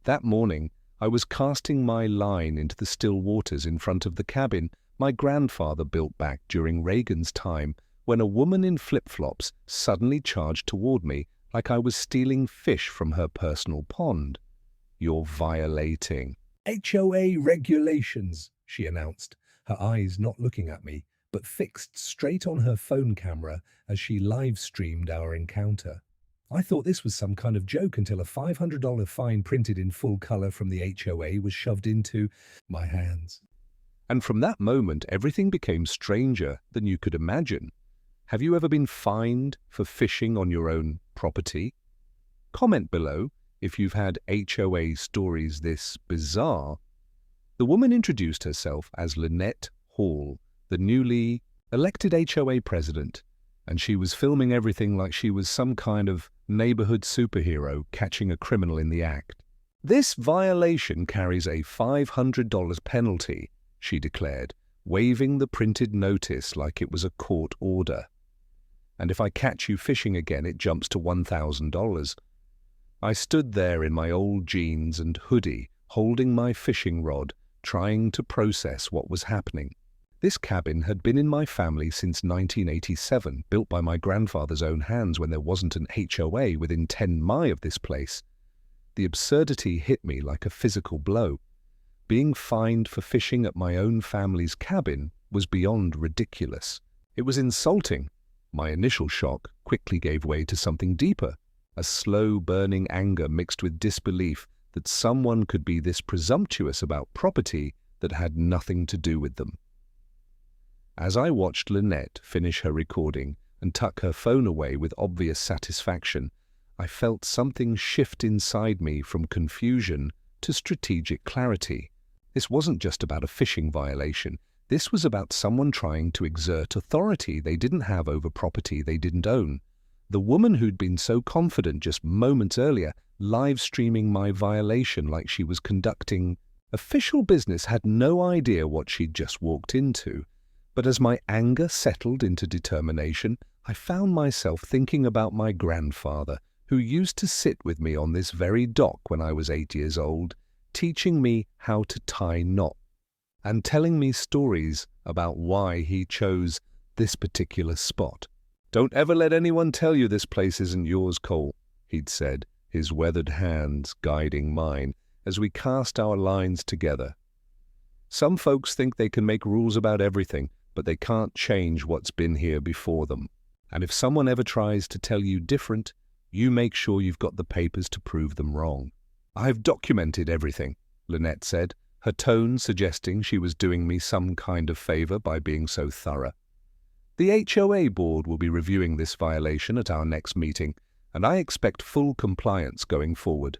That morning, I was casting my line into the still waters in front of the cabin my grandfather built back during Reagan's time, when a woman in flip-flops suddenly charged toward me like I was stealing fish from her personal pond. "You're violating HOA regulations," she announced, her eyes not looking at me, but fixed straight on her phone camera as she live-streamed our encounter. I thought this was some kind of joke until a $500 fine printed in full color from the HOA was shoved into my hands. And from that moment, everything became stranger than you could imagine. Have you ever been fined for fishing on your own property? Comment below if you've had HOA stories this bizarre. The woman introduced herself as Lynette Hall, the newly elected HOA president, and she was filming everything like she was some kind of neighborhood superhero catching a criminal in the act. "This violation carries a $500 penalty," she declared, waving the printed notice like it was a court order. "And if I catch you fishing again, it jumps to $1,000. I stood there in my old jeans and hoodie, holding my fishing rod, trying to process what was happening. This cabin had been in my family since 1987, built by my grandfather's own hands when there wasn't an HOA within 10 miles of this place. The absurdity hit me like a physical blow. Being fined for fishing at my own family's cabin was beyond ridiculous. It was insulting. My initial shock quickly gave way to something deeper, a slow-burning anger mixed with disbelief that someone could be this presumptuous about property that had nothing to do with them. As I watched Lynette finish her recording and tuck her phone away with obvious satisfaction, I felt something shift inside me from confusion to strategic clarity. This wasn't just about a fishing violation. This was about someone trying to exert authority they didn't have over property they didn't own. The woman who'd been so confident just moments earlier, live-streaming my violation like she was conducting official business, had no idea what she'd just walked into. But as my anger settled into determination, I found myself thinking about my grandfather, who used to sit with me on this very dock when I was 8 years old, teaching me how to tie knots and telling me stories about why he chose this particular spot. "Don't ever let anyone tell you this place isn't yours, Cole," he'd said, his weathered hands guiding mine as we cast our lines together. "Some folks think they can make rules about everything, but they can't change what's been here before them. And if someone ever tries to tell you different, you make sure you've got the papers to prove them wrong." "I've documented everything," Lynette said, her tone suggesting she was doing me some kind of favor by being so thorough. "The HOA board will be reviewing this violation at our next meeting, and I expect full compliance going forward."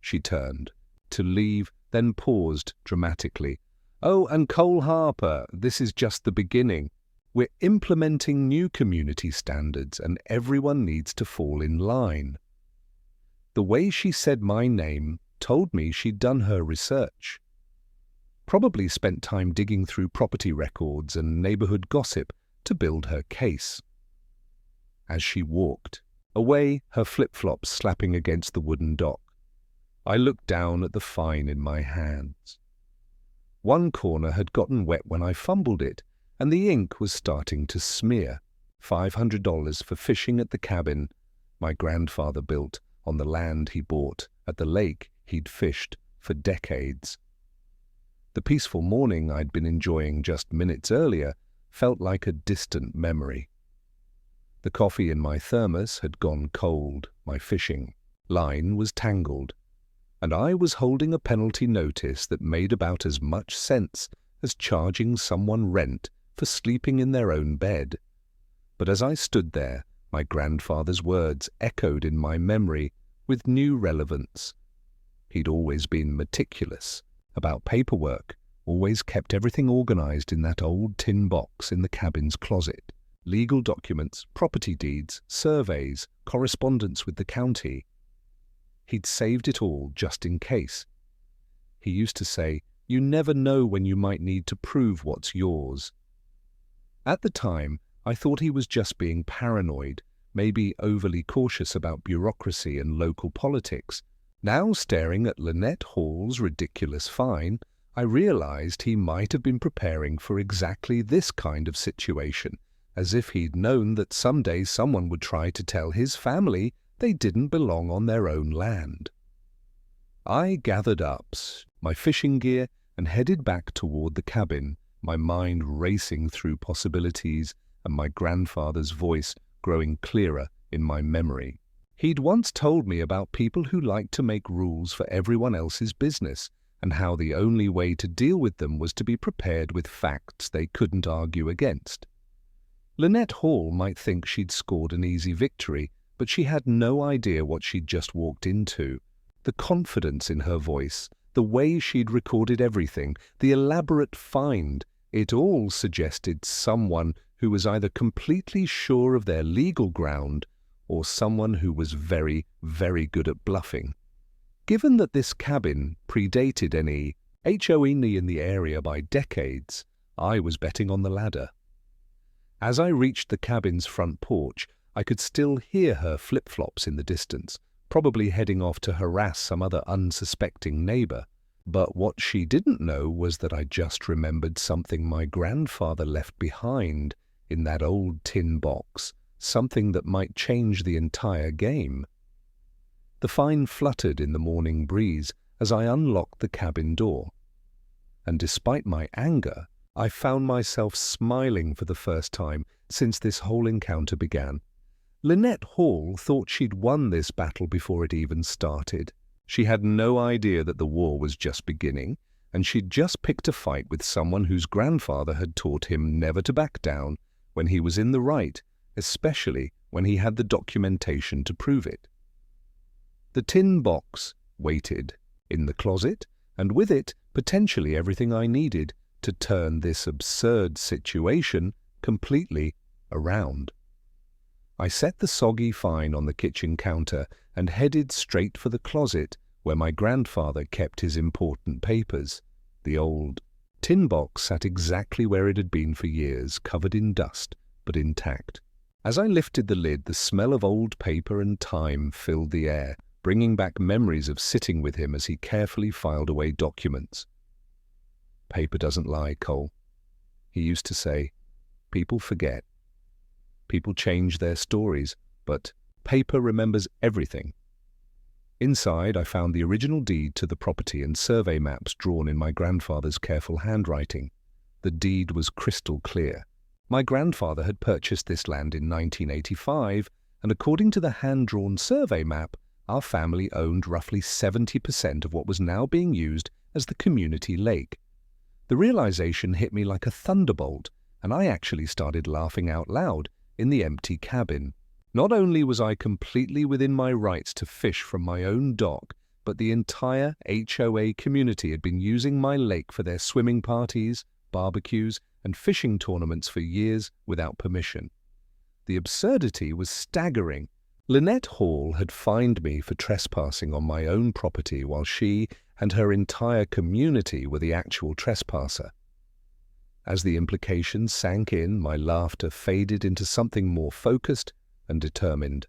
She turned to leave, then paused dramatically. "Oh, and Cole Harper, this is just the beginning. We're implementing new community standards, and everyone needs to fall in line." The way she said my name told me she'd done her research. Probably spent time digging through property records and neighborhood gossip to build her case. As she walked away, her flip-flops slapping against the wooden dock, I looked down at the fine in my hands. One corner had gotten wet when I fumbled it, and the ink was starting to smear. $500 for fishing at the cabin my grandfather built on the land he bought at the lake he'd fished for decades. The peaceful morning I'd been enjoying just minutes earlier felt like a distant memory. The coffee in my thermos had gone cold, my fishing line was tangled, and I was holding a penalty notice that made about as much sense as charging someone rent for sleeping in their own bed. But as I stood there, my grandfather's words echoed in my memory with new relevance. He'd always been meticulous about paperwork, always kept everything organized in that old tin box in the cabin's closet. Legal documents, property deeds, surveys, correspondence with the county. He'd saved it all just in case. He used to say, "You never know when you might need to prove what's yours." At the time, I thought he was just being paranoid, maybe overly cautious about bureaucracy and local politics. Now, staring at Lynette Hall's ridiculous fine, I realized he might have been preparing for exactly this kind of situation, as if he'd known that someday someone would try to tell his family they didn't belong on their own land. I gathered up my fishing gear and headed back toward the cabin, my mind racing through possibilities and my grandfather's voice growing clearer in my memory. He'd once told me about people who liked to make rules for everyone else's business, and how the only way to deal with them was to be prepared with facts they couldn't argue against. Lynette Hall might think she'd scored an easy victory, but she had no idea what she'd just walked into. The confidence in her voice, the way she'd recorded everything, the elaborate find, it all suggested someone who was either completely sure of their legal ground or someone who was very, very good at bluffing. Given that this cabin predated any HOA in the area by decades, I was betting on the latter. As I reached the cabin's front porch, I could still hear her flip-flops in the distance, probably heading off to harass some other unsuspecting neighbor. But what she didn't know was that I just remembered something my grandfather left behind in that old tin box, something that might change the entire game. The fine fluttered in the morning breeze as I unlocked the cabin door. And despite my anger, I found myself smiling for the first time since this whole encounter began. Lynette Hall thought she'd won this battle before it even started. She had no idea that the war was just beginning, and she'd just picked a fight with someone whose grandfather had taught him never to back down when he was in the right, especially when he had the documentation to prove it. The tin box waited in the closet, and with it potentially everything I needed to turn this absurd situation completely around. I set the soggy fine on the kitchen counter and headed straight for the closet where my grandfather kept his important papers. The old tin box sat exactly where it had been for years, covered in dust, but intact. As I lifted the lid, the smell of old paper and time filled the air, bringing back memories of sitting with him as he carefully filed away documents. "Paper doesn't lie, Cole," he used to say. "People forget. People change their stories, but paper remembers everything." Inside, I found the original deed to the property and survey maps drawn in my grandfather's careful handwriting. The deed was crystal clear. My grandfather had purchased this land in 1985, and according to the hand-drawn survey map, our family owned roughly 70% of what was now being used as the community lake. The realization hit me like a thunderbolt, and I actually started laughing out loud in the empty cabin. Not only was I completely within my rights to fish from my own dock, but the entire HOA community had been using my lake for their swimming parties, barbecues, and fishing tournaments for years without permission. The absurdity was staggering. Lynette Hall had fined me for trespassing on my own property while she and her entire community were the actual trespasser. As the implications sank in, my laughter faded into something more focused and determined.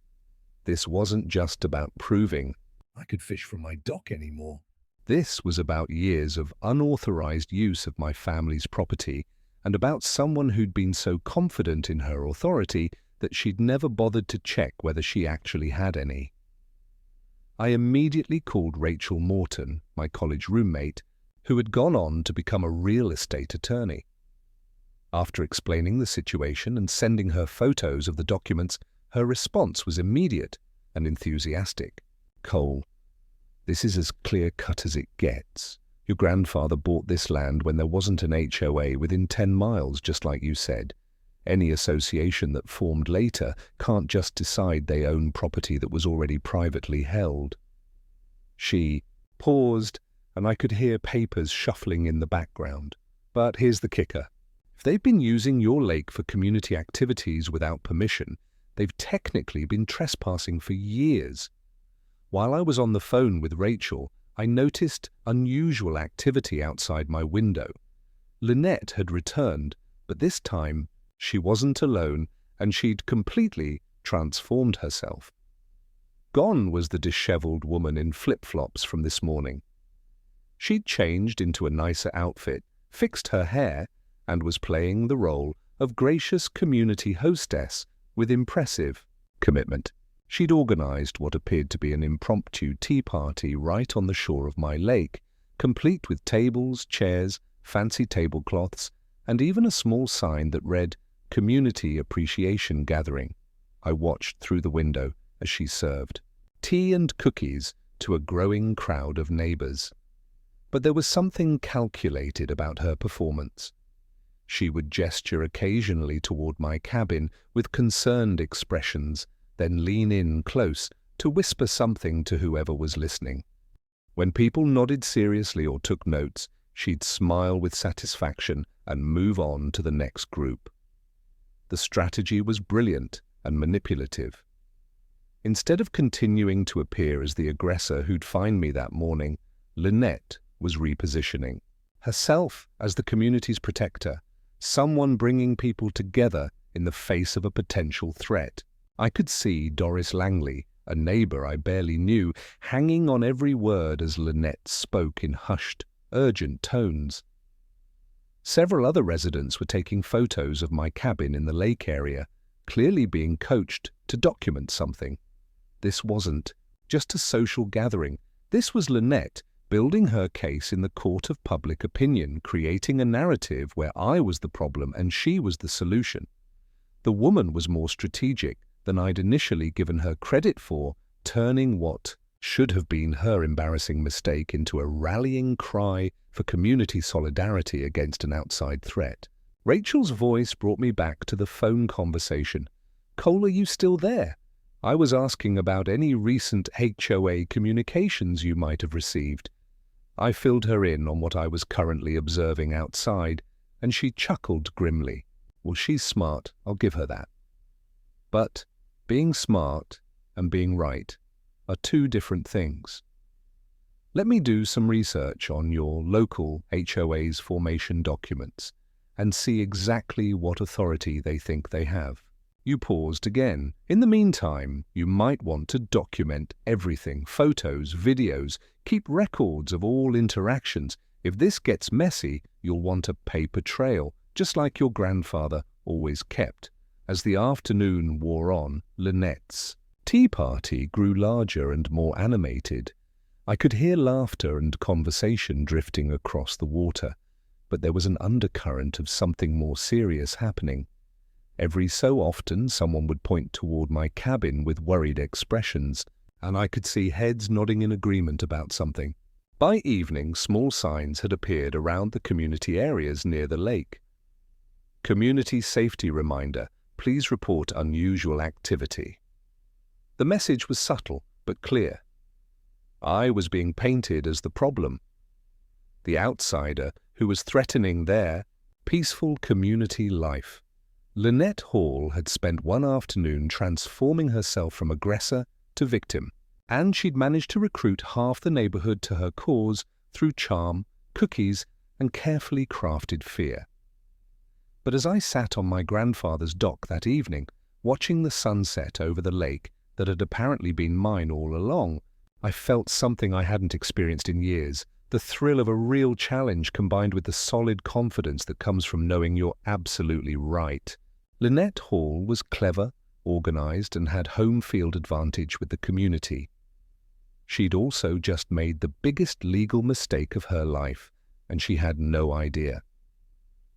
This wasn't just about proving I could fish from my dock anymore. This was about years of unauthorized use of my family's property, and about someone who'd been so confident in her authority that she'd never bothered to check whether she actually had any. I immediately called Rachel Morton, my college roommate, who had gone on to become a real estate attorney. After explaining the situation and sending her photos of the documents, her response was immediate and enthusiastic. "Cole, this is as clear-cut as it gets. Your grandfather bought this land when there wasn't an HOA within 10 miles, just like you said. Any association that formed later can't just decide they own property that was already privately held." She paused, and I could hear papers shuffling in the background. "But here's the kicker. If they've been using your lake for community activities without permission, they've technically been trespassing for years." While I was on the phone with Rachel, I noticed unusual activity outside my window. Lynette had returned, but this time she wasn't alone, and she'd completely transformed herself. Gone was the dishevelled woman in flip-flops from this morning. She'd changed into a nicer outfit, fixed her hair, and was playing the role of gracious community hostess with impressive commitment. She'd organised what appeared to be an impromptu tea party right on the shore of my lake, complete with tables, chairs, fancy tablecloths, and even a small sign that read, "Community Appreciation Gathering." I watched through the window as she served tea and cookies to a growing crowd of neighbours. But there was something calculated about her performance. She would gesture occasionally toward my cabin with concerned expressions, then lean in close to whisper something to whoever was listening. When people nodded seriously or took notes, she'd smile with satisfaction and move on to the next group. The strategy was brilliant and manipulative. Instead of continuing to appear as the aggressor who'd find me that morning, Lynette was repositioning herself as the community's protector, someone bringing people together in the face of a potential threat. I could see Doris Langley, a neighbour I barely knew, hanging on every word as Lynette spoke in hushed, urgent tones. Several other residents were taking photos of my cabin in the lake area, clearly being coached to document something. This wasn't just a social gathering. This was Lynette building her case in the court of public opinion, creating a narrative where I was the problem and she was the solution. The woman was more strategic than I'd initially given her credit for, turning what should have been her embarrassing mistake into a rallying cry for community solidarity against an outside threat. Rachel's voice brought me back to the phone conversation. "Cole, are you still there? I was asking about any recent HOA communications you might have received." I filled her in on what I was currently observing outside, and she chuckled grimly. Well, she's smart, I'll give her that. But being smart and being right are two different things. Let me do some research on your local HOA's formation documents and see exactly what authority they think they have. You paused again. In the meantime, you might want to document everything, photos, videos, keep records of all interactions. If this gets messy, you'll want a paper trail, just like your grandfather always kept. As the afternoon wore on, Lynette's tea party grew larger and more animated. I could hear laughter and conversation drifting across the water, but there was an undercurrent of something more serious happening. Every so often, someone would point toward my cabin with worried expressions, and I could see heads nodding in agreement about something. By evening, small signs had appeared around the community areas near the lake. Community safety reminder, please report unusual activity. The message was subtle but clear. I was being painted as the problem, the outsider who was threatening their peaceful community life. Lynette Hall had spent one afternoon transforming herself from aggressor to victim, and she'd managed to recruit half the neighborhood to her cause through charm, cookies, and carefully crafted fear. But as I sat on my grandfather's dock that evening, watching the sunset over the lake that had apparently been mine all along, I felt something I hadn't experienced in years, the thrill of a real challenge combined with the solid confidence that comes from knowing you're absolutely right. Lynette Hall was clever, organized, and had home field advantage with the community. She'd also just made the biggest legal mistake of her life, and she had no idea.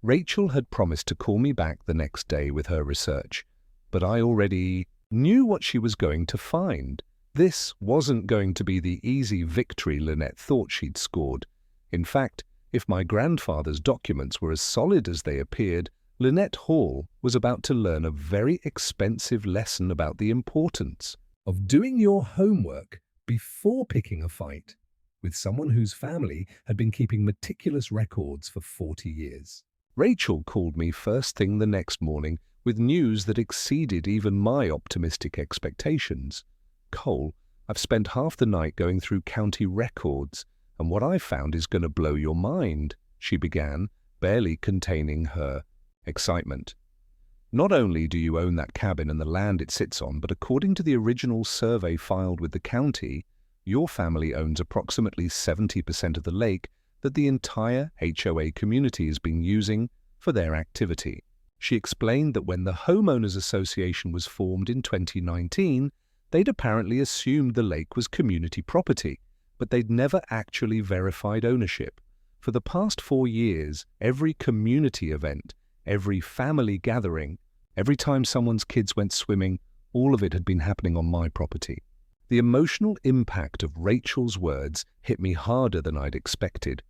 Rachel had promised to call me back the next day with her research, but I already knew what she was going to find. This wasn't going to be the easy victory Lynette thought she'd scored. In fact, if my grandfather's documents were as solid as they appeared, Lynette Hall was about to learn a very expensive lesson about the importance of doing your homework before picking a fight with someone whose family had been keeping meticulous records for 40 years. Rachel called me first thing the next morning with news that exceeded even my optimistic expectations. "Cole, I've spent half the night going through county records, and what I found is going to blow your mind," she began, barely containing her excitement. Not only do you own that cabin and the land it sits on, but according to the original survey filed with the county, your family owns approximately 70% of the lake that the entire HOA community has been using for their activity. She explained that when the Homeowners Association was formed in 2019, they'd apparently assumed the lake was community property, but they'd never actually verified ownership. For the past 4 years, every community event, every family gathering, every time someone's kids went swimming, all of it had been happening on my property. The emotional impact of Rachel's words hit me harder than I'd expected.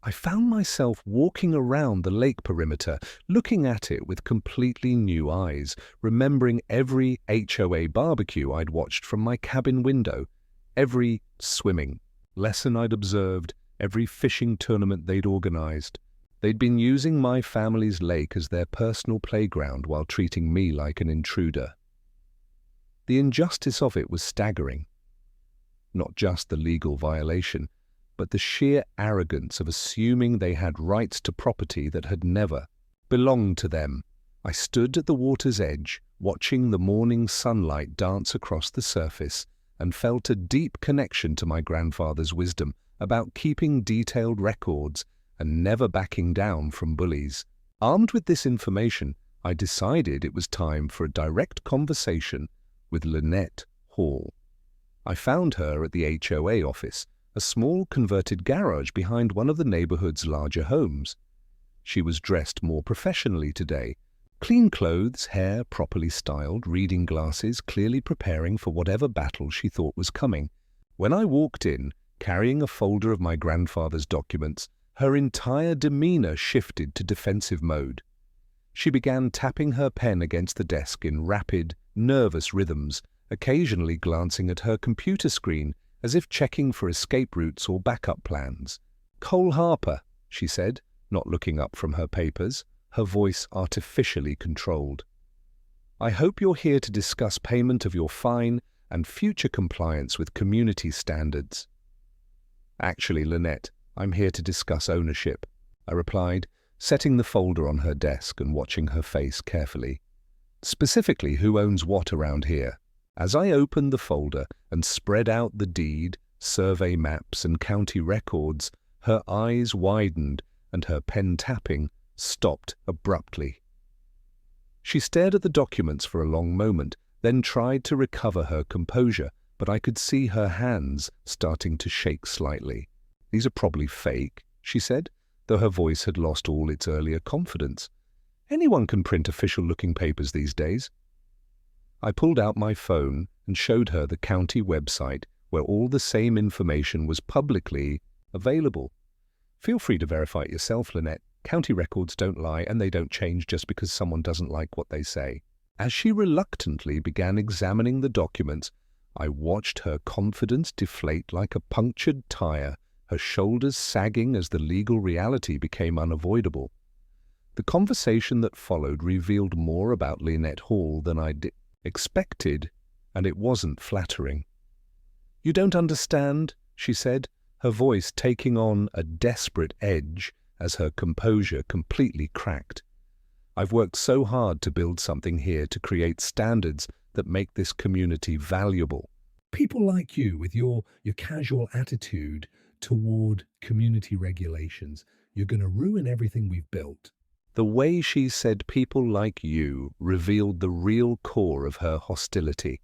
I found myself walking around the lake perimeter, looking at it with completely new eyes, remembering every HOA barbecue I'd watched from my cabin window, every swimming lesson I'd observed, every fishing tournament they'd organized. They'd been using my family's lake as their personal playground while treating me like an intruder. The injustice of it was staggering. Not just the legal violation, but the sheer arrogance of assuming they had rights to property that had never belonged to them. I stood at the water's edge, watching the morning sunlight dance across the surface, and felt a deep connection to my grandfather's wisdom about keeping detailed records and never backing down from bullies. Armed with this information, I decided it was time for a direct conversation with Lynette Hall. I found her at the HOA office, a small converted garage behind one of the neighborhood's larger homes. She was dressed more professionally today. Clean clothes, hair properly styled, reading glasses, clearly preparing for whatever battle she thought was coming. When I walked in, carrying a folder of my grandfather's documents, her entire demeanor shifted to defensive mode. She began tapping her pen against the desk in rapid, nervous rhythms, occasionally glancing at her computer screen as if checking for escape routes or backup plans. "Cole Harper," she said, not looking up from her papers, her voice artificially controlled. "I hope you're here to discuss payment of your fine and future compliance with community standards." "Actually, Lynette, I'm here to discuss ownership," I replied, setting the folder on her desk and watching her face carefully. "Specifically, who owns what around here?" As I opened the folder and spread out the deed, survey maps, and county records, her eyes widened and her pen tapping stopped abruptly. She stared at the documents for a long moment, then tried to recover her composure, but I could see her hands starting to shake slightly. "These are probably fake," she said, though her voice had lost all its earlier confidence. "Anyone can print official-looking papers these days." I pulled out my phone and showed her the county website where all the same information was publicly available. "Feel free to verify it yourself, Lynette. County records don't lie, and they don't change just because someone doesn't like what they say." As she reluctantly began examining the documents, I watched her confidence deflate like a punctured tire, her shoulders sagging as the legal reality became unavoidable. The conversation that followed revealed more about Lynette Hall than I'd expected, and it wasn't flattering. "You don't understand," she said, her voice taking on a desperate edge as her composure completely cracked. "I've worked so hard to build something here to create standards that make this community valuable. People like you with your casual attitude toward community regulations, you're going to ruin everything we've built." The way she said "people like you" revealed the real core of her hostility.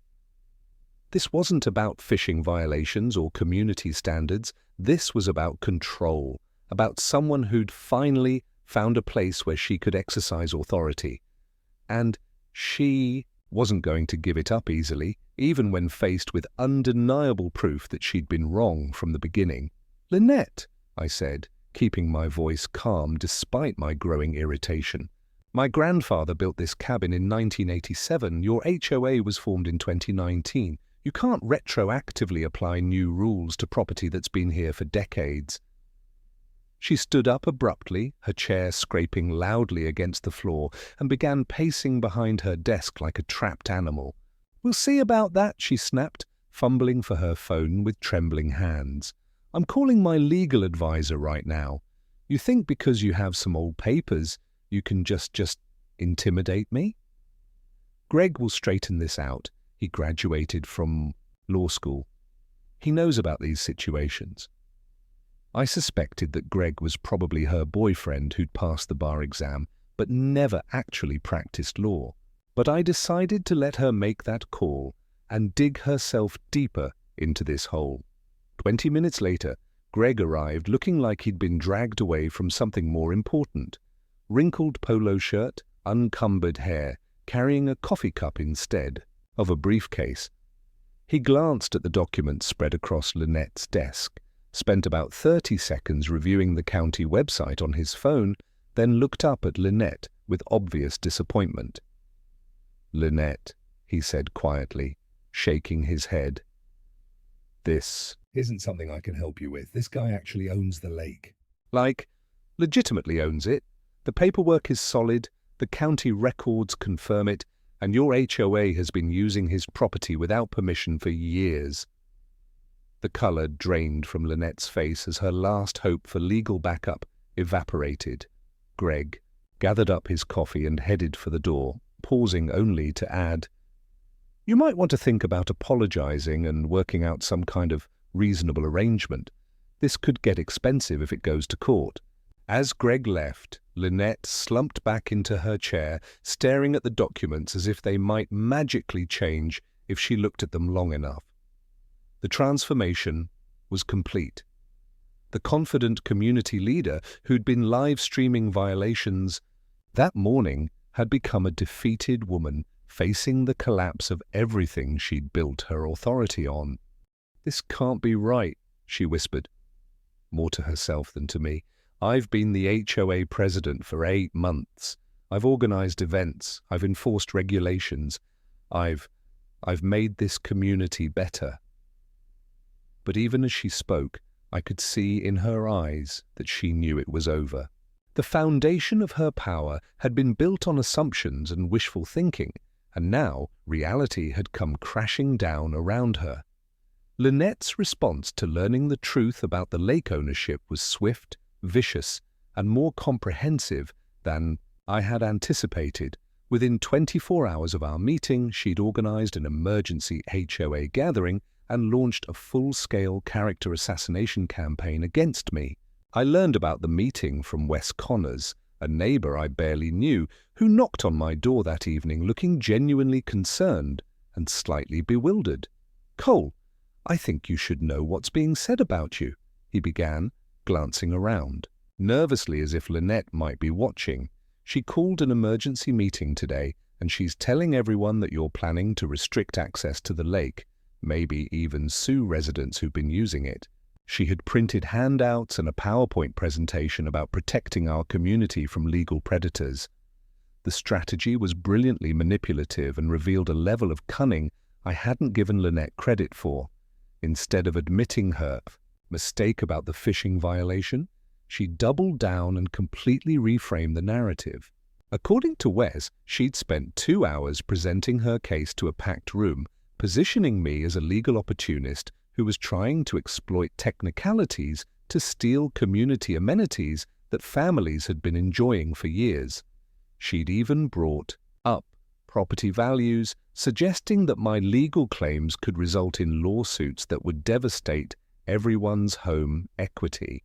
This wasn't about fishing violations or community standards. This was about control, about someone who'd finally found a place where she could exercise authority. And she wasn't going to give it up easily, even when faced with undeniable proof that she'd been wrong from the beginning. "Lynette," I said, keeping my voice calm despite my growing irritation. "My grandfather built this cabin in 1987. Your HOA was formed in 2019. You can't retroactively apply new rules to property that's been here for decades." She stood up abruptly, her chair scraping loudly against the floor, and began pacing behind her desk like a trapped animal. "We'll see about that," she snapped, fumbling for her phone with trembling hands. "I'm calling my legal advisor right now. You think because you have some old papers, you can just intimidate me?" Greg will straighten this out. He graduated from law school. He knows about these situations. I suspected that Greg was probably her boyfriend who'd passed the bar exam, but never actually practiced law. But I decided to let her make that call and dig herself deeper into this hole. 20 minutes later, Greg arrived looking like he'd been dragged away from something more important. Wrinkled polo shirt, uncumbered hair, carrying a coffee cup instead of a briefcase. He glanced at the documents spread across Lynette's desk, spent about 30 seconds reviewing the county website on his phone, then looked up at Lynette with obvious disappointment. "Lynette," he said quietly, shaking his head. "This isn't something I can help you with. This guy actually owns the lake." Like, legitimately owns it. The paperwork is solid, the county records confirm it, and your HOA has been using his property without permission for years. The color drained from Lynette's face as her last hope for legal backup evaporated. Greg gathered up his coffee and headed for the door, pausing only to add, "You might want to think about apologizing and working out some kind of reasonable arrangement. This could get expensive if it goes to court." As Greg left, Lynette slumped back into her chair, staring at the documents as if they might magically change if she looked at them long enough. The transformation was complete. The confident community leader who'd been live-streaming violations that morning had become a defeated woman facing the collapse of everything she'd built her authority on. "This can't be right," she whispered, more to herself than to me. "I've been the HOA president for 8 months. I've organized events. I've enforced regulations. I've made this community better." But even as she spoke, I could see in her eyes that she knew it was over. The foundation of her power had been built on assumptions and wishful thinking, and now reality had come crashing down around her. Lynette's response to learning the truth about the lake ownership was swift, vicious, and more comprehensive than I had anticipated. Within 24 hours of our meeting, she'd organized an emergency HOA gathering and launched a full-scale character assassination campaign against me. I learned about the meeting from Wes Connors, a neighbor I barely knew, who knocked on my door that evening looking genuinely concerned and slightly bewildered. "Cole, I think you should know what's being said about you," he began, glancing around. Nervously, as if Lynette might be watching, "She called an emergency meeting today, and she's telling everyone that you're planning to restrict access to the lake, maybe even sue residents who've been using it." She had printed handouts and a PowerPoint presentation about protecting our community from legal predators. The strategy was brilliantly manipulative and revealed a level of cunning I hadn't given Lynette credit for. Instead of admitting her mistake about the phishing violation, she doubled down and completely reframed the narrative. According to Wes, she'd spent 2 hours presenting her case to a packed room, positioning me as a legal opportunist who was trying to exploit technicalities to steal community amenities that families had been enjoying for years. She'd even brought up property values, suggesting that my legal claims could result in lawsuits that would devastate everyone's home equity.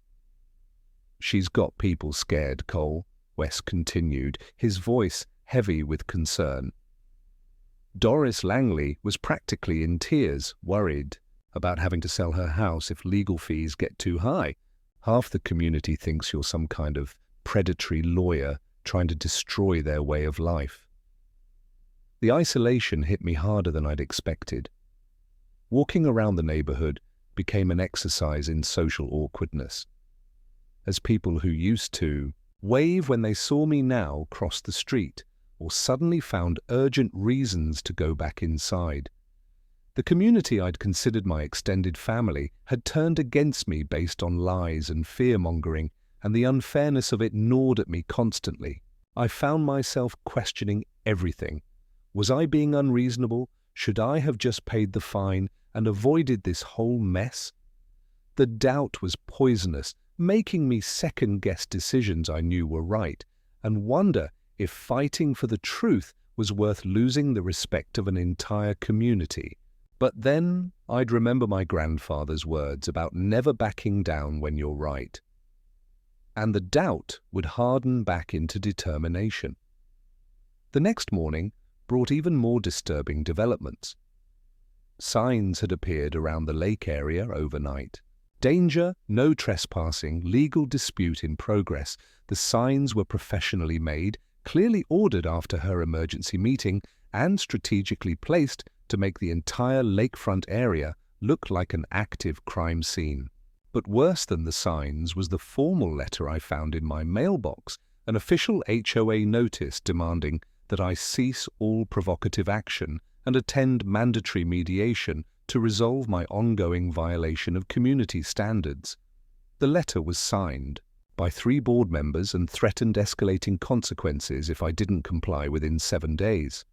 "She's got people scared, Cole," Wes continued, his voice heavy with concern. "Doris Langley was practically in tears, worried about having to sell her house if legal fees get too high. Half the community thinks you're some kind of predatory lawyer trying to destroy their way of life." The isolation hit me harder than I'd expected. Walking around the neighborhood became an exercise in social awkwardness, as people who used to wave when they saw me now crossed the street or suddenly found urgent reasons to go back inside. The community I'd considered my extended family had turned against me based on lies and fear-mongering, and the unfairness of it gnawed at me constantly. I found myself questioning everything. Was I being unreasonable? Should I have just paid the fine and avoided this whole mess? The doubt was poisonous, making me second-guess decisions I knew were right, and wonder if fighting for the truth was worth losing the respect of an entire community. But then I'd remember my grandfather's words about never backing down when you're right. And the doubt would harden back into determination. The next morning brought even more disturbing developments. Signs had appeared around the lake area overnight. Danger, no trespassing, legal dispute in progress. The signs were professionally made, clearly ordered after her emergency meeting, and strategically placed to make the entire lakefront area look like an active crime scene. But worse than the signs was the formal letter I found in my mailbox, an official HOA notice demanding that I cease all provocative action and attend mandatory mediation to resolve my ongoing violation of community standards. The letter was signed by 3 board members and threatened escalating consequences if I didn't comply within 7 days.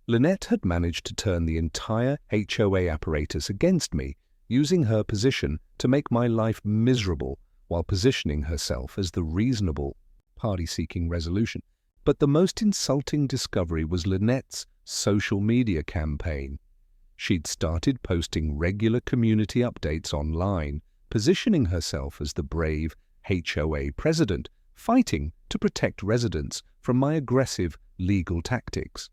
Lynette had managed to turn the entire HOA apparatus against me, using her position to make my life miserable while positioning herself as the reasonable party seeking resolution. But the most insulting discovery was Lynette's social media campaign. She'd started posting regular community updates online, positioning herself as the brave HOA president, fighting to protect residents from my aggressive legal tactics.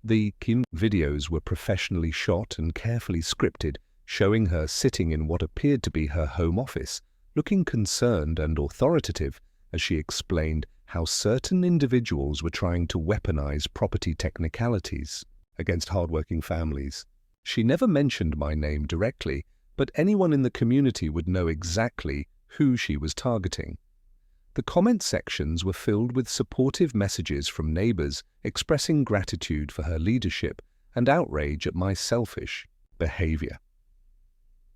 The videos were professionally shot and carefully scripted, showing her sitting in what appeared to be her home office, looking concerned and authoritative as she explained how certain individuals were trying to weaponize property technicalities against hardworking families. She never mentioned my name directly, but anyone in the community would know exactly who she was targeting. The comment sections were filled with supportive messages from neighbors expressing gratitude for her leadership and outrage at my selfish behavior.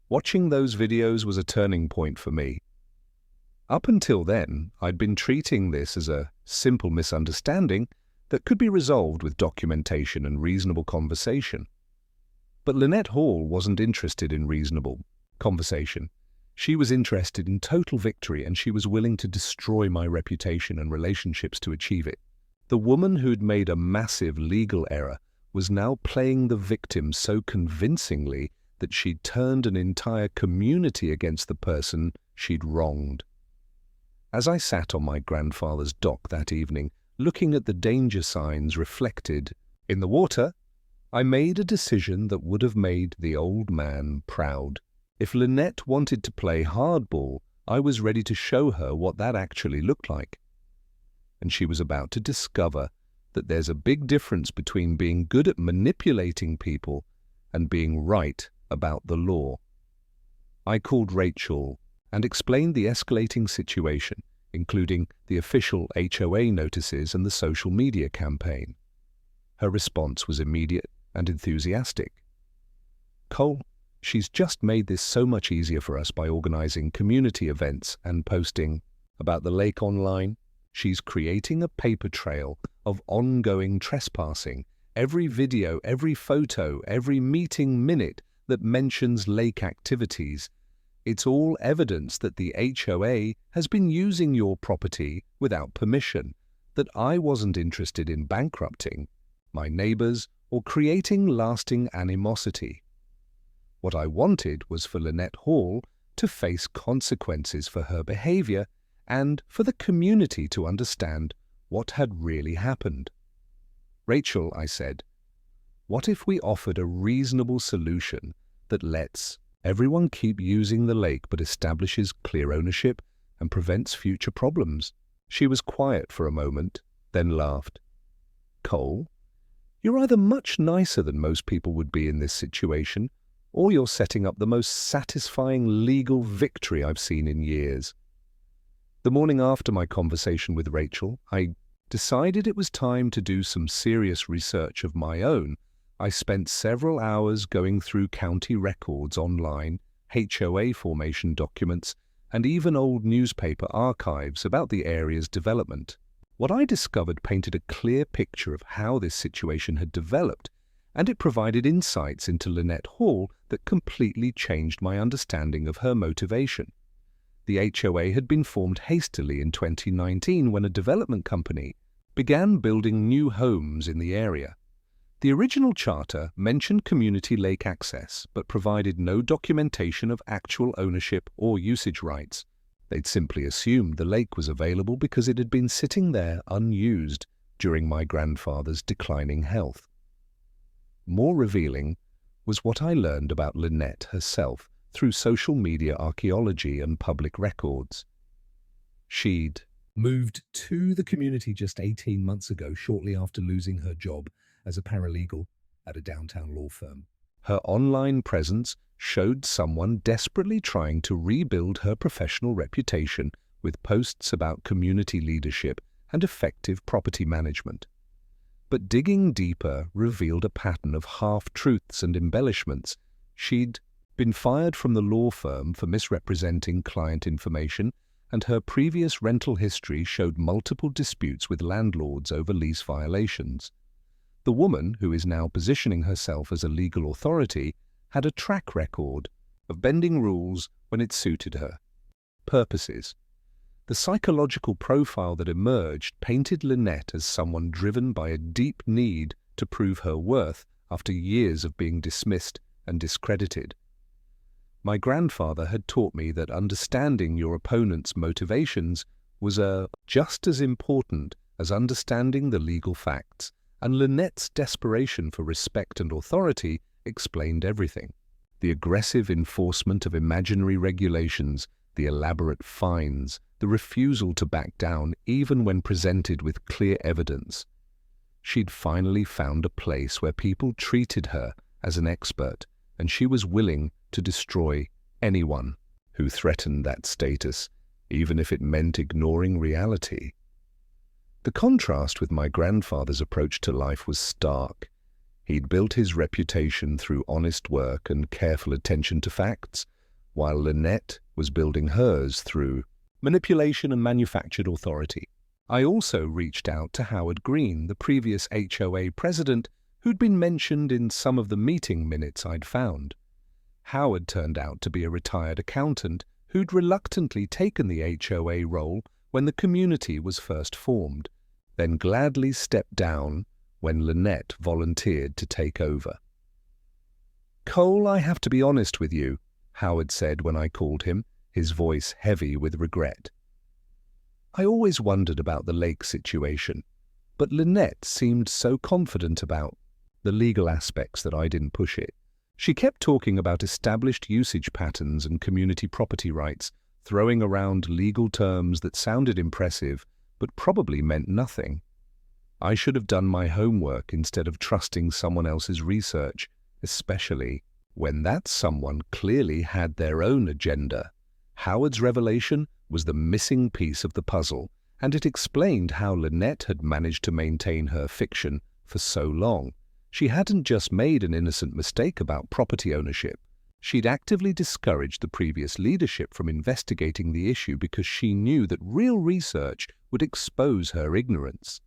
Watching those videos was a turning point for me. Up until then, I'd been treating this as a simple misunderstanding that could be resolved with documentation and reasonable conversation. But Lynette Hall wasn't interested in reasonable conversation. She was interested in total victory, and she was willing to destroy my reputation and relationships to achieve it. The woman who'd made a massive legal error was now playing the victim so convincingly that she'd turned an entire community against the person she'd wronged. As I sat on my grandfather's dock that evening, looking at the danger signs reflected in the water, I made a decision that would have made the old man proud. If Lynette wanted to play hardball, I was ready to show her what that actually looked like. And she was about to discover that there's a big difference between being good at manipulating people and being right about the law. I called Rachel and explained the escalating situation, including the official HOA notices and the social media campaign. Her response was immediate and enthusiastic. "Cole, she's just made this so much easier for us by organizing community events and posting about the lake online. She's creating a paper trail of ongoing trespassing. Every video, every photo, every meeting minute that mentions lake activities. It's all evidence that the HOA has been using your property without permission, that I wasn't interested in bankrupting my neighbors or creating lasting animosity. What I wanted was for Lynette Hall to face consequences for her behavior and for the community to understand what had really happened." "Rachel," I said, "what if we offered a reasonable solution that lets everyone keep using the lake but establishes clear ownership and prevents future problems?" She was quiet for a moment, then laughed. "Cole, you're either much nicer than most people would be in this situation, or you're setting up the most satisfying legal victory I've seen in years." The morning after my conversation with Rachel, I decided it was time to do some serious research of my own. I spent several hours going through county records online, HOA formation documents, and even old newspaper archives about the area's development. What I discovered painted a clear picture of how this situation had developed, and it provided insights into Lynette Hall that completely changed my understanding of her motivation. The HOA had been formed hastily in 2019 when a development company began building new homes in the area. The original charter mentioned community lake access, but provided no documentation of actual ownership or usage rights. They'd simply assumed the lake was available because it had been sitting there unused during my grandfather's declining health. More revealing was what I learned about Lynette herself through social media archaeology and public records. She'd moved to the community just 18 months ago, shortly after losing her job as a paralegal at a downtown law firm. Her online presence showed someone desperately trying to rebuild her professional reputation with posts about community leadership and effective property management. But digging deeper revealed a pattern of half-truths and embellishments. She'd been fired from the law firm for misrepresenting client information, and her previous rental history showed multiple disputes with landlords over lease violations. The woman, who is now positioning herself as a legal authority, had a track record of bending rules when it suited her purposes. The psychological profile that emerged painted Lynette as someone driven by a deep need to prove her worth after years of being dismissed and discredited. My grandfather had taught me that understanding your opponent's motivations was just as important as understanding the legal facts, and Lynette's desperation for respect and authority explained everything. The aggressive enforcement of imaginary regulations, the elaborate fines, the refusal to back down even when presented with clear evidence. She'd finally found a place where people treated her as an expert, and she was willing to destroy anyone who threatened that status, even if it meant ignoring reality. The contrast with my grandfather's approach to life was stark. He'd built his reputation through honest work and careful attention to facts, while Lynette was building hers through manipulation and manufactured authority. I also reached out to Howard Green, the previous HOA president, who'd been mentioned in some of the meeting minutes I'd found. Howard turned out to be a retired accountant who'd reluctantly taken the HOA role when the community was first formed, then gladly stepped down when Lynette volunteered to take over. "Cole, I have to be honest with you," Howard said when I called him, his voice heavy with regret. "I always wondered about the lake situation, but Lynette seemed so confident about the legal aspects that I didn't push it. She kept talking about established usage patterns and community property rights, throwing around legal terms that sounded impressive but probably meant nothing. I should have done my homework instead of trusting someone else's research, especially when that someone clearly had their own agenda. Howard's revelation was the missing piece of the puzzle, and it explained how Lynette had managed to maintain her fiction for so long. She hadn't just made an innocent mistake about property ownership. She'd actively discouraged the previous leadership from investigating the issue because she knew that real research would expose her ignorance.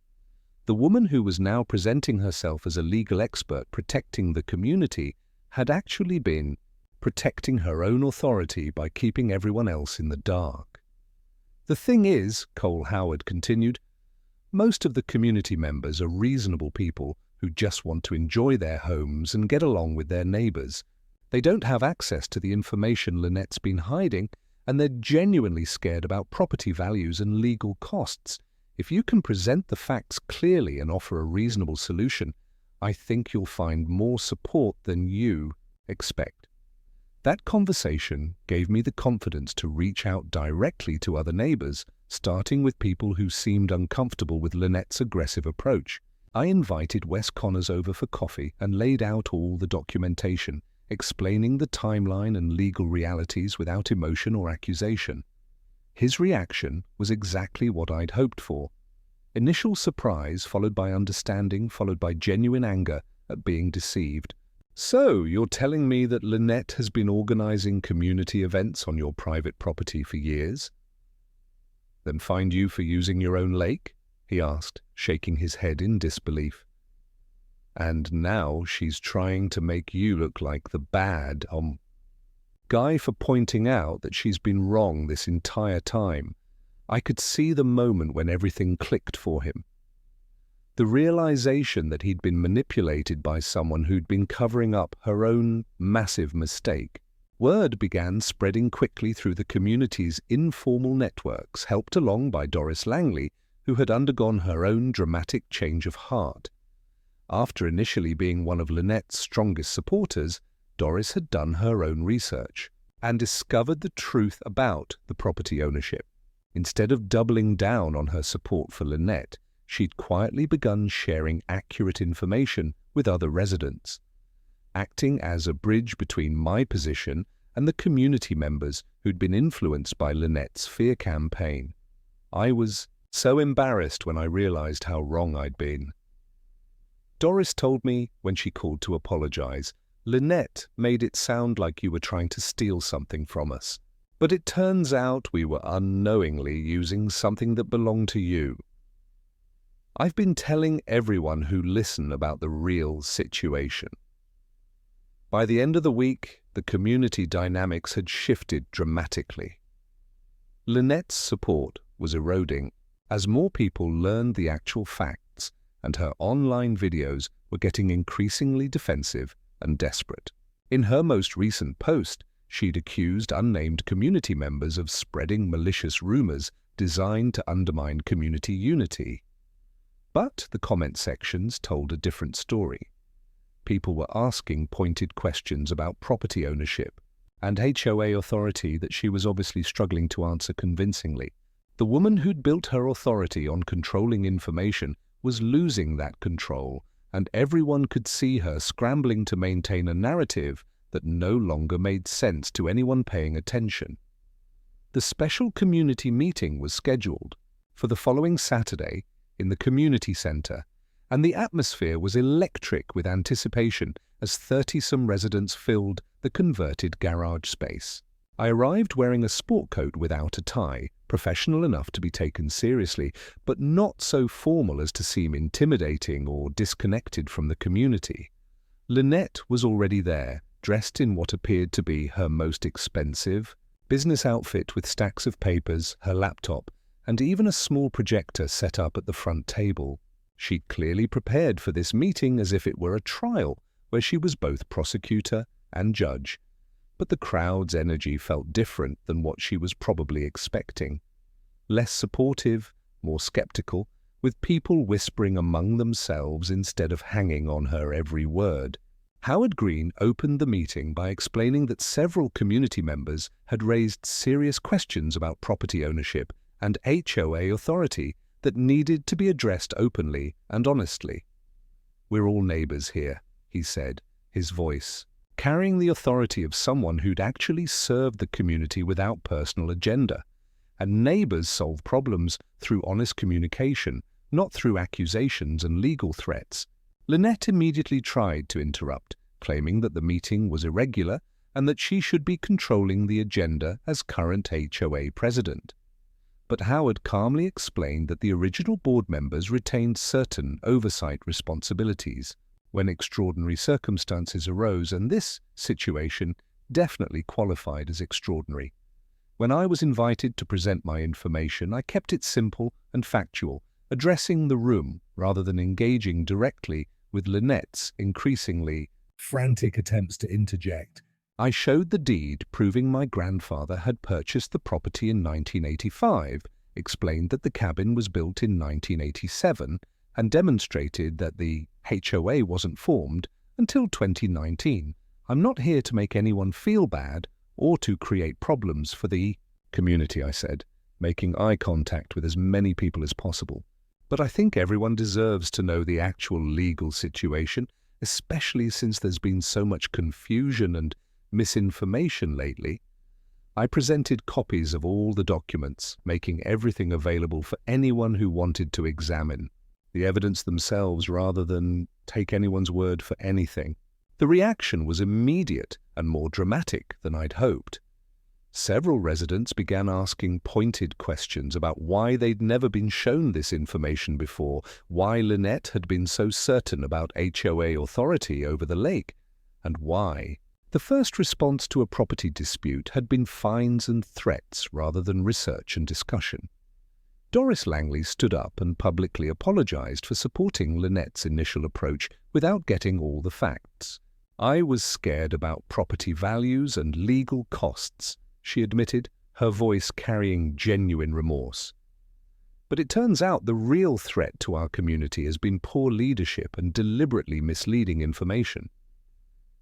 The woman who was now presenting herself as a legal expert protecting the community had actually been protecting her own authority by keeping everyone else in the dark. "The thing is," Cole Howard continued, "most of the community members are reasonable people who just want to enjoy their homes and get along with their neighbors. They don't have access to the information Lynette's been hiding, and they're genuinely scared about property values and legal costs. If you can present the facts clearly and offer a reasonable solution, I think you'll find more support than you expect." That conversation gave me the confidence to reach out directly to other neighbors, starting with people who seemed uncomfortable with Lynette's aggressive approach. I invited Wes Connors over for coffee and laid out all the documentation, explaining the timeline and legal realities without emotion or accusation. His reaction was exactly what I'd hoped for. Initial surprise, followed by understanding, followed by genuine anger at being deceived. "So, you're telling me that Lynette has been organizing community events on your private property for years? Then fined you for using your own lake?" he asked, shaking his head in disbelief. "And now she's trying to make you look like the bad guy for pointing out that she's been wrong this entire time." I could see the moment when everything clicked for him. The realization that he'd been manipulated by someone who'd been covering up her own massive mistake. Word began spreading quickly through the community's informal networks, helped along by Doris Langley, who had undergone her own dramatic change of heart. After initially being one of Lynette's strongest supporters, Doris had done her own research and discovered the truth about the property ownership. Instead of doubling down on her support for Lynette, she'd quietly begun sharing accurate information with other residents, acting as a bridge between my position and the community members who'd been influenced by Lynette's fear campaign. I was so embarrassed when I realized how wrong I'd been. Doris told me when she called to apologize, "Lynette made it sound like you were trying to steal something from us. But it turns out we were unknowingly using something that belonged to you." I've been telling everyone who listen about the real situation. By the end of the week, the community dynamics had shifted dramatically. Lynette's support was eroding as more people learned the actual facts, and her online videos were getting increasingly defensive and desperate. In her most recent post, she'd accused unnamed community members of spreading malicious rumors designed to undermine community unity. But the comment sections told a different story. People were asking pointed questions about property ownership and HOA authority that she was obviously struggling to answer convincingly. The woman who'd built her authority on controlling information was losing that control, and everyone could see her scrambling to maintain a narrative that no longer made sense to anyone paying attention. The special community meeting was scheduled for the following Saturday in the community center, and the atmosphere was electric with anticipation as 30-some residents filled the converted garage space. I arrived wearing a sport coat without a tie, professional enough to be taken seriously, but not so formal as to seem intimidating or disconnected from the community. Lynette was already there, dressed in what appeared to be her most expensive business outfit with stacks of papers, her laptop, and even a small projector set up at the front table. She'd clearly prepared for this meeting as if it were a trial, where she was both prosecutor and judge. But the crowd's energy felt different than what she was probably expecting. Less supportive, more skeptical, with people whispering among themselves instead of hanging on her every word. Howard Green opened the meeting by explaining that several community members had raised serious questions about property ownership and HOA authority that needed to be addressed openly and honestly. "We're all neighbors here," he said, his voice carrying the authority of someone who'd actually served the community without personal agenda. And neighbors solve problems through honest communication, not through accusations and legal threats. Lynette immediately tried to interrupt, claiming that the meeting was irregular and that she should be controlling the agenda as current HOA president. But Howard calmly explained that the original board members retained certain oversight responsibilities when extraordinary circumstances arose, and this situation definitely qualified as extraordinary. When I was invited to present my information, I kept it simple and factual, addressing the room rather than engaging directly with Lynette's increasingly frantic attempts to interject. I showed the deed proving my grandfather had purchased the property in 1985, explained that the cabin was built in 1987, and demonstrated that the HOA wasn't formed until 2019. I'm not here to make anyone feel bad or to create problems for the community, I said, making eye contact with as many people as possible. But I think everyone deserves to know the actual legal situation, especially since there's been so much confusion and misinformation lately. I presented copies of all the documents, making everything available for anyone who wanted to examine the evidence themselves rather than take anyone's word for anything. The reaction was immediate and more dramatic than I'd hoped. Several residents began asking pointed questions about why they'd never been shown this information before, why Lynette had been so certain about HOA authority over the lake, and why. The first response to a property dispute had been fines and threats rather than research and discussion. Doris Langley stood up and publicly apologized for supporting Lynette's initial approach without getting all the facts. "I was scared about property values and legal costs," she admitted, her voice carrying genuine remorse. But it turns out the real threat to our community has been poor leadership and deliberately misleading information.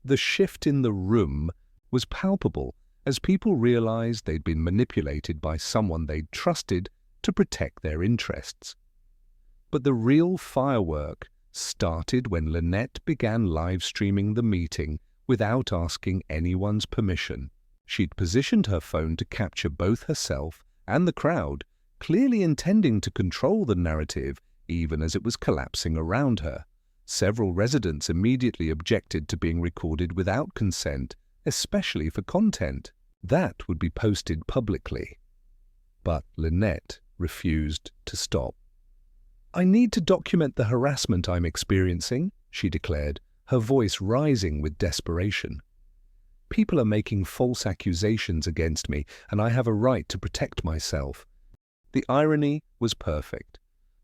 The shift in the room was palpable as people realized they'd been manipulated by someone they'd trusted to protect their interests. But the real firework started when Lynette began live-streaming the meeting without asking anyone's permission. She'd positioned her phone to capture both herself and the crowd, clearly intending to control the narrative even as it was collapsing around her. Several residents immediately objected to being recorded without consent, especially for content that would be posted publicly. But Lynette refused to stop. "I need to document the harassment I'm experiencing," she declared, her voice rising with desperation. "People are making false accusations against me, and I have a right to protect myself." The irony was perfect.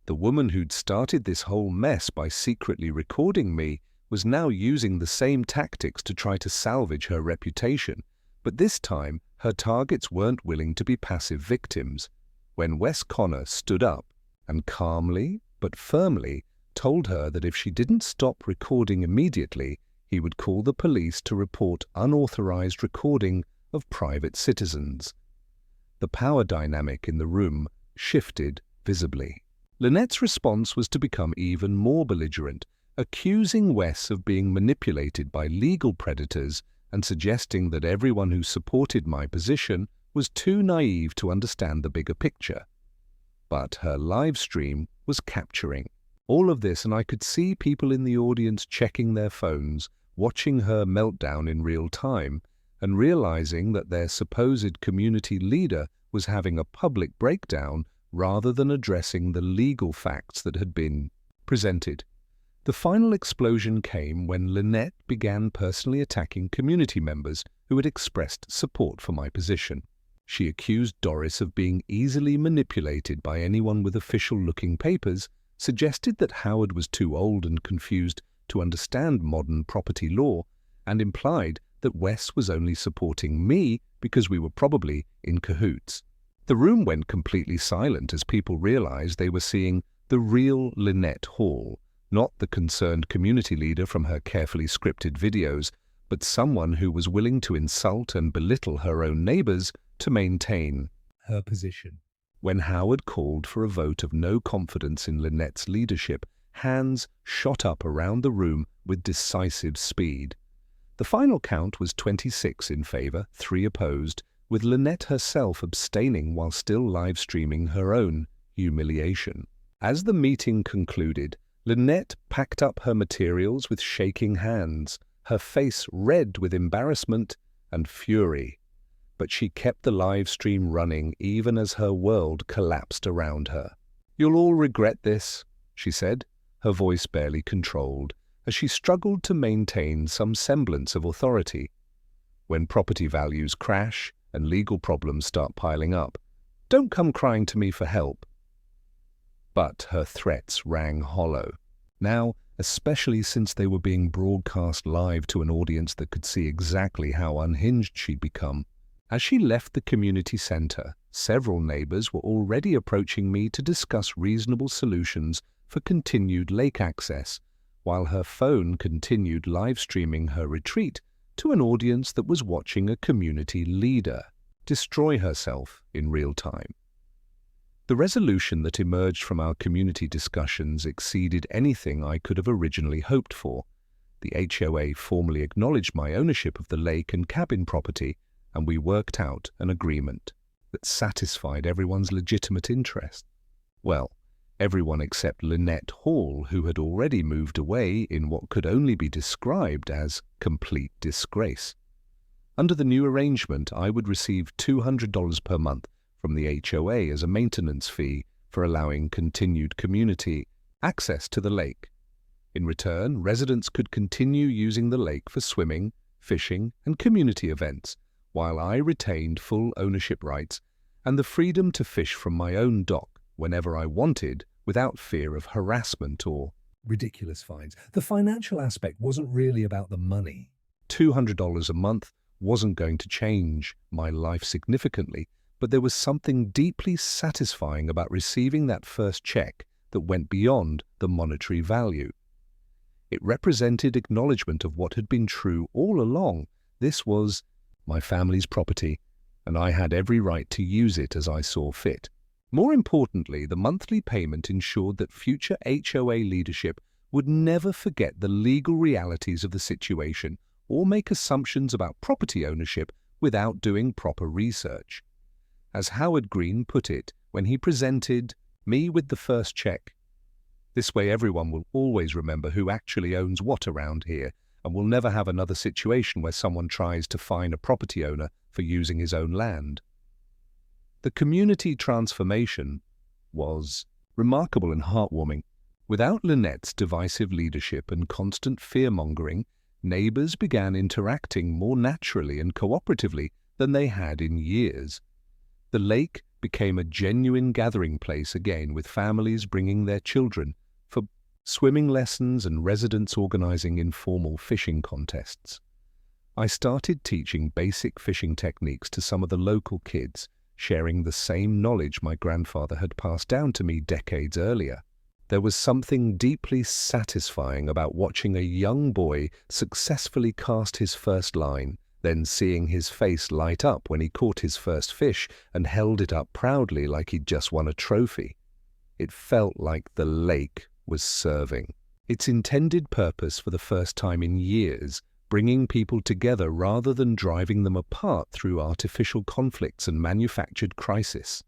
The woman who'd started this whole mess by secretly recording me was now using the same tactics to try to salvage her reputation, but this time her targets weren't willing to be passive victims. When Wes Connor stood up and calmly but firmly told her that if she didn't stop recording immediately, he would call the police to report unauthorized recording of private citizens. The power dynamic in the room shifted visibly. Lynette's response was to become even more belligerent, accusing Wes of being manipulated by legal predators and suggesting that everyone who supported my position was too naive to understand the bigger picture. But her live stream was capturing all of this, and I could see people in the audience checking their phones, watching her meltdown in real time, and realizing that their supposed community leader was having a public breakdown rather than addressing the legal facts that had been presented. The final explosion came when Lynette began personally attacking community members who had expressed support for my position. She accused Doris of being easily manipulated by anyone with official-looking papers, suggested that Howard was too old and confused to understand modern property law, and implied that Wes was only supporting me because we were probably in cahoots. The room went completely silent as people realized they were seeing the real Lynette Hall, not the concerned community leader from her carefully scripted videos, but someone who was willing to insult and belittle her own neighbors to maintain her position. When Howard called for a vote of no confidence in Lynette's leadership, hands shot up around the room with decisive speed. The final count was 26 in favor, 3 opposed, with Lynette herself abstaining while still live-streaming her own humiliation. As the meeting concluded, Lynette packed up her materials with shaking hands, her face red with embarrassment and fury. But she kept the live stream running even as her world collapsed around her. "You'll all regret this," she said, her voice barely controlled, as she struggled to maintain some semblance of authority. "When property values crash and legal problems start piling up, don't come crying to me for help." But her threats rang hollow. Now, especially since they were being broadcast live to an audience that could see exactly how unhinged she'd become. As she left the community center, several neighbors were already approaching me to discuss reasonable solutions for continued lake access, while her phone continued live-streaming her retreat to an audience that was watching a community leader destroy herself in real time. The resolution that emerged from our community discussions exceeded anything I could have originally hoped for. The HOA formally acknowledged my ownership of the lake and cabin property, and we worked out an agreement that satisfied everyone's legitimate interest. Well, everyone except Lynette Hall, who had already moved away in what could only be described as complete disgrace. Under the new arrangement, I would receive $200 per month from the HOA as a maintenance fee for allowing continued community access to the lake. In return, residents could continue using the lake for swimming, fishing, and community events, while I retained full ownership rights and the freedom to fish from my own dock whenever I wanted, without fear of harassment or ridiculous fines. The financial aspect wasn't really about the money. $200 a month wasn't going to change my life significantly, but there was something deeply satisfying about receiving that first check that went beyond the monetary value. It represented acknowledgement of what had been true all along. This was my family's property, and I had every right to use it as I saw fit. More importantly, the monthly payment ensured that future HOA leadership would never forget the legal realities of the situation or make assumptions about property ownership without doing proper research. As Howard Green put it when he presented me with the first check, this way everyone will always remember who actually owns what around here, and will never have another situation where someone tries to fine a property owner for using his own land. The community transformation was remarkable and heartwarming. Without Lynette's divisive leadership and constant fear-mongering, neighbors began interacting more naturally and cooperatively than they had in years. The lake became a genuine gathering place again, with families bringing their children for swimming lessons and residents organizing informal fishing contests. I started teaching basic fishing techniques to some of the local kids, sharing the same knowledge my grandfather had passed down to me decades earlier. There was something deeply satisfying about watching a young boy successfully cast his first line, then seeing his face light up when he caught his first fish and held it up proudly like he'd just won a trophy. It felt like the lake was serving its intended purpose for the first time in years, bringing people together rather than driving them apart through artificial conflicts and manufactured crisis.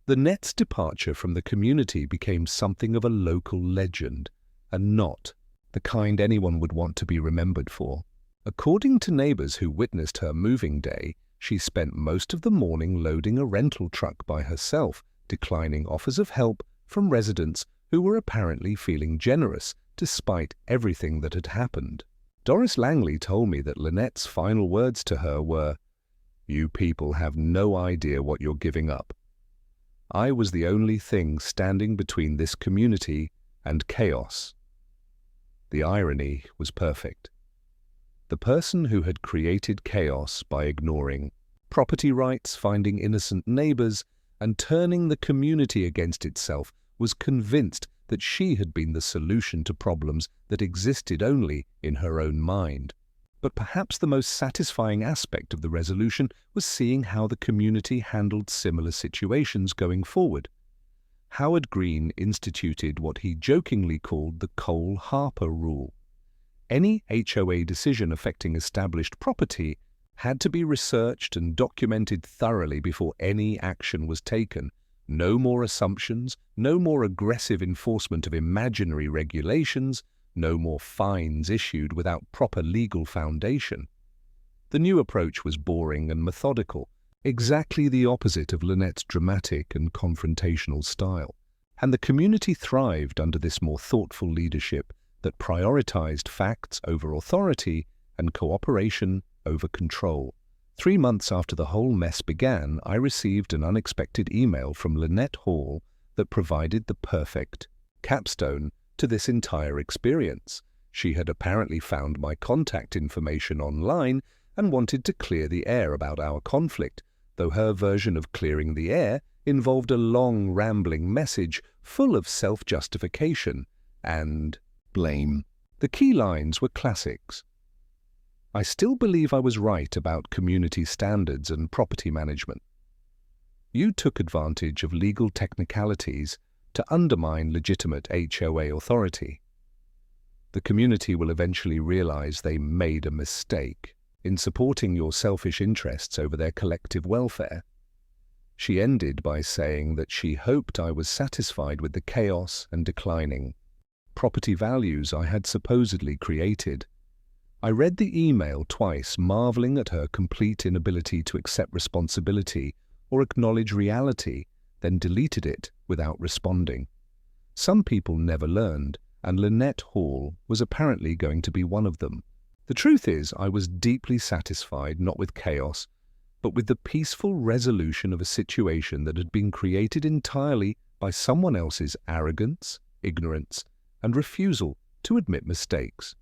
The Net's departure from the community became something of a local legend, and not the kind anyone would want to be remembered for. According to neighbors who witnessed her moving day, she spent most of the morning loading a rental truck by herself, declining offers of help from residents who were apparently feeling generous despite everything that had happened. Doris Langley told me that Lynette's final words to her were, "You people have no idea what you're giving up." I was the only thing standing between this community and chaos. The irony was perfect. The person who had created chaos by ignoring property rights, finding innocent neighbors, and turning the community against itself was convinced that she had been the solution to problems that existed only in her own mind. But perhaps the most satisfying aspect of the resolution was seeing how the community handled similar situations going forward. Howard Green instituted what he jokingly called the Cole-Harper rule. Any HOA decision affecting established property had to be researched and documented thoroughly before any action was taken. No more assumptions, no more aggressive enforcement of imaginary regulations, no more fines issued without proper legal foundation. The new approach was boring and methodical, exactly the opposite of Lynette's dramatic and confrontational style. And the community thrived under this more thoughtful leadership that prioritized facts over authority and cooperation over control. 3 months after the whole mess began, I received an unexpected email from Lynette Hall that provided the perfect capstone to this entire experience. She had apparently found my contact information online and wanted to clear the air about our conflict, though her version of clearing the air involved a long, rambling message full of self-justification and blame. The key lines were classics. I still believe I was right about community standards and property management. You took advantage of legal technicalities to undermine legitimate HOA authority. The community will eventually realize they made a mistake in supporting your selfish interests over their collective welfare. She ended by saying that she hoped I was satisfied with the chaos and declining property values I had supposedly created. I read the email twice, marveling at her complete inability to accept responsibility or acknowledge reality, then deleted it without responding. Some people never learned, and Lynette Hall was apparently going to be one of them. The truth is, I was deeply satisfied not with chaos, but with the peaceful resolution of a situation that had been created entirely by someone else's arrogance, ignorance, and refusal to admit mistakes.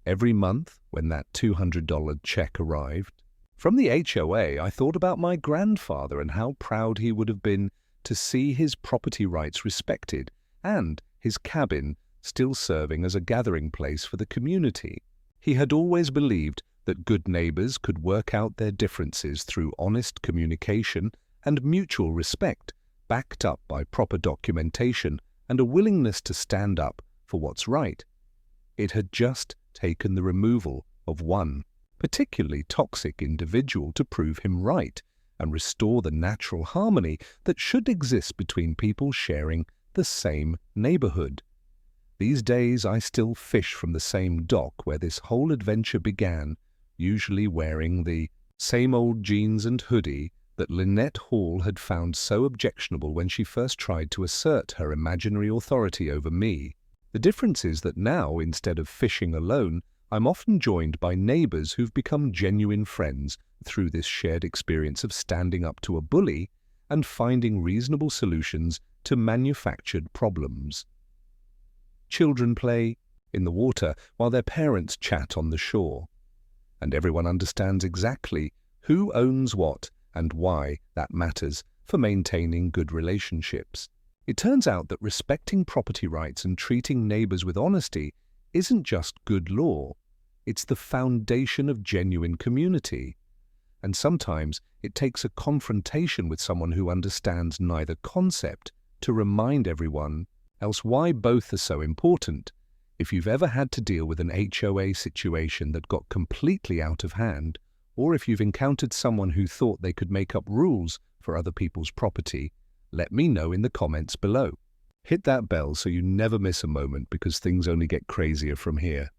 Every month, when that $200 check arrived, from the HOA, I thought about my grandfather and how proud he would have been to see his property rights respected and his cabin still serving as a gathering place for the community. He had always believed that good neighbors could work out their differences through honest communication and mutual respect, backed up by proper documentation and a willingness to stand up for what's right. It had just taken the removal of one particularly toxic individual to prove him right and restore the natural harmony that should exist between people sharing the same neighborhood. These days I still fish from the same dock where this whole adventure began, usually wearing the same old jeans and hoodie that Lynette Hall had found so objectionable when she first tried to assert her imaginary authority over me. The difference is that now, instead of fishing alone, I'm often joined by neighbors who've become genuine friends through this shared experience of standing up to a bully and finding reasonable solutions to manufactured problems. Children play in the water while their parents chat on the shore, and everyone understands exactly who owns what and why that matters for maintaining good relationships. It turns out that respecting property rights and treating neighbors with honesty isn't just good law, it's the foundation of genuine community. And sometimes it takes a confrontation with someone who understands neither concept to remind everyone else why both are so important. If you've ever had to deal with an HOA situation that got completely out of hand, or if you've encountered someone who thought they could make up rules for other people's property, let me know in the comments below. Hit that bell so you never miss a moment, because things only get crazier from here.